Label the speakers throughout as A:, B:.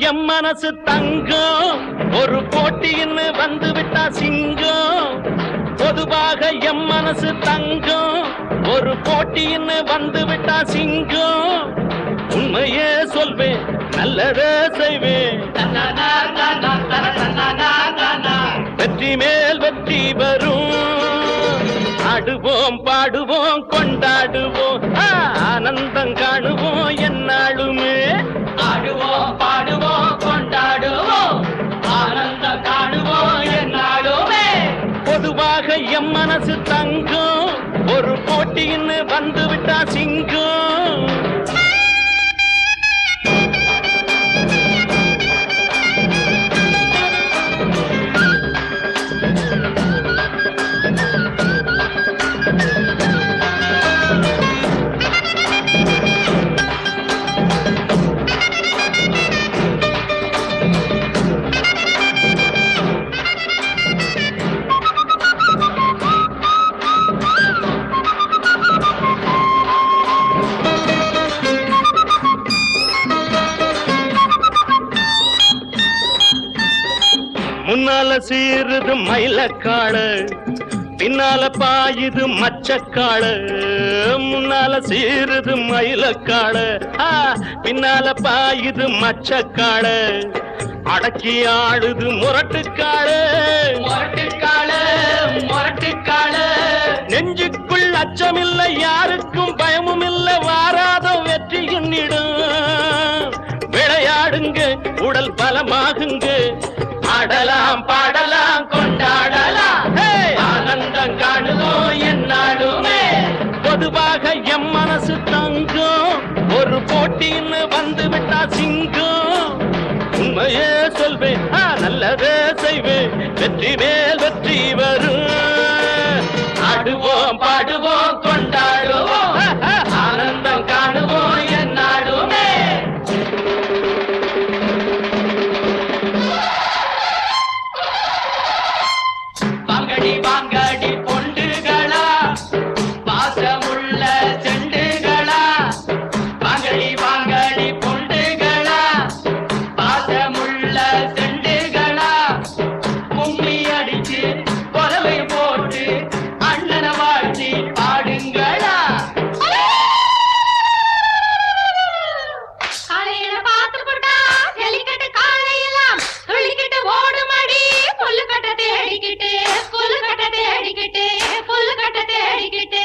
A: M மனசு தங்கம் ஒரு போட்டின்னு வந்து விட்டா சிங்கம் பொதுவாக எம் மனசு தங்கம் ஒரு போட்டின்னு வந்து விட்டா சிங்கம் உண்மையே சொல்வேன் நல்லதே செய்வேன் வெற்றி மேல் வெற்றி வரும் ஆடுவோம் பாடுவோம் கொண்டாடுவோம் ஆனந்தம் காணுவோம் என்னாலுமே
B: ஆடுவோம் பாடுவோம் கொண்டாடுவோம் ஆனந்தம் காணுவோம் என்னாலுமே
A: பொதுவாக எம் மனசு தங்கம் ஒரு போட்டின்னு வந்து விட்டா சிங்கம் முன்னால சீருது மயிலக்காடு பின்னால பாயுது மச்சக்காடு முன்னால சீருது மயிலக்காடு பின்னால பாயுது மச்சக்காடு அடக்கி ஆடுது முரட்டுக்காடு
B: முரட்டுக்காடு முரட்டுக்காடு
A: நெஞ்சுக்குள் அச்சமில்லை யாருக்கும் பயமும் இல்லை வாராத வெற்றி எண்ணிடும் விளையாடுங்க உடல் பலமாகுங்க ஆடலாம் பாடலாம் கொண்டாடலாம் ஆனந்தம் காணுவோம் என்னாலுமே பொதுவாக எம் மனசு தங்கம் ஒரு போட்டின்னு வந்து விட்டா சிங்கம் உண்மையே சொல்வேன் நல்லதே செய்வேன் வெற்றி மேல் வெற்றி வரும் ஆடுவோம் பாடுவோம் கொண்டாடுவோம் ஆனந்தம் காணுவோம் என்னாலுமே
B: வாங்கடி வாங்கடி பொண்டுகளா பாசமுள்ள செண்டுகளா வாங்கடி வாங்கடி பொண்டுகளா பாசமுள்ள செண்டுகளா கும்மி அடிச்சு கொலவை போட்டு அண்ணனை வாழ்த்தி பாடுங்களா
C: காலையில பார்த்து போட்டா ஜல்லிக்கட்டு காலையெல்லாம் துள்ளிக்கிட்டு ஓடுமடி புல்லு கட்ட தேடிக்கிட்டு புல்லு கட்ட தேடிக்கிட்டு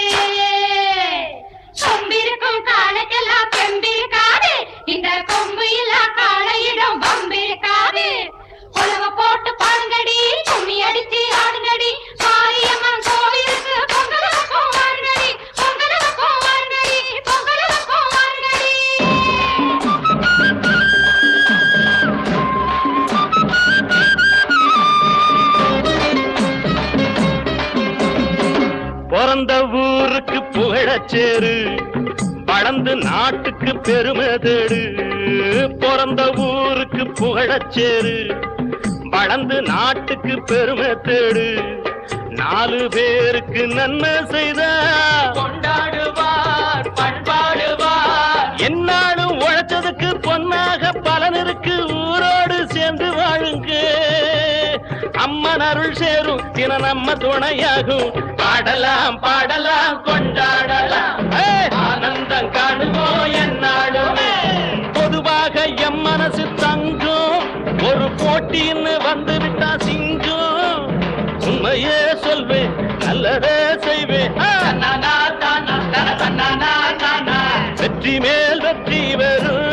C: கொம்பிருக்கும் காலைக்கெல்லாம் பெம்பிருக்காது இந்த கொம்பு இல்லா காலையிடம் வம்பிருக்காது உலக போட்டு பாடுங்கடி கும்மி அடிச்சு ஆடுங்கடி மாரியம்மன் கோவிலுக்கு பொங்கலுக்கும் வாருங்கடி பொங்கலுக்கும் வாருங்கடி பொங்கலுக்கும் வாருங்கடி
A: பிறந்த ஊருக்கு புகழச்சேரு வளர்ந்து நாட்டுக்கு பெருமை தேடு பிறந்த ஊருக்கு புகழச்சேரு வளர்ந்து நாட்டுக்கு பெருமை தேடு நாலு பேருக்கு நன்மை செய்த
B: கொண்டாடுவார் பண்பாடுவார்
A: என்னாலும் உழைச்சதுக்கு பொன்னாக பலன் இருக்கு ஊரோடு சேர்ந்து வாழுங்க அம்மன் அருள் சேரும் தின நம்ம துணையாகும் பாடலாம் பாடலாம் கொண்டாடலாம் ஆனந்தம் காணுவோம் என்னாலுமே பொதுவாக எம் மனசு தங்கம் ஒரு போட்டின்னு வந்து விட்டா சிங்கம் உண்மையே சொல்வேன் நல்லதே செய்வேன் வெற்றி மேல் வெற்றி வரும்